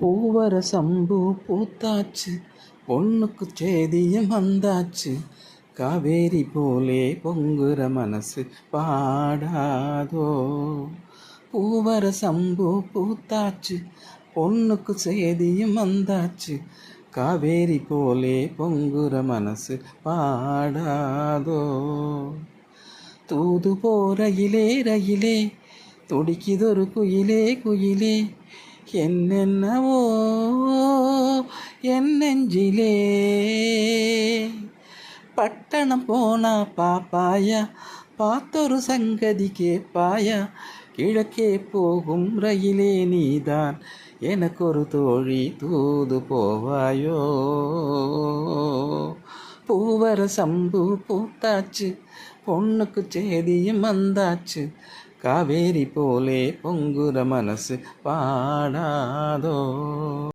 பூவர சம்பு பூத்தாச்சு, பொண்ணுக்கு சேதியும் வந்தாச்சு. காவேரி போலே பொங்குற மனசு பாடாதோ. பூவர சம்பு பூத்தாச்சு, பொண்ணுக்கு சேதியும் வந்தாச்சு. காவேரி போலே பொங்குற மனசு பாடாதோ. தூது போறையிலே ரயிலே, துடிக்குதொரு குயிலே குயிலே, என்னென்னவோ என் நெஞ்சிலே. பட்டணம் போனா பாப்பாயா, பார்த்தொரு சங்கதி கேப்பாயா, கிழக்கே போகும் ரயிலே நீதான், எனக்கொரு தோழி தூது போவாயோ. பூவர சம்பு பூத்தாச்சு, பொண்ணுக்கு சேதியும் வந்தாச்சு. காவேரி போலே பொங்குற மனசு பாடாதோ.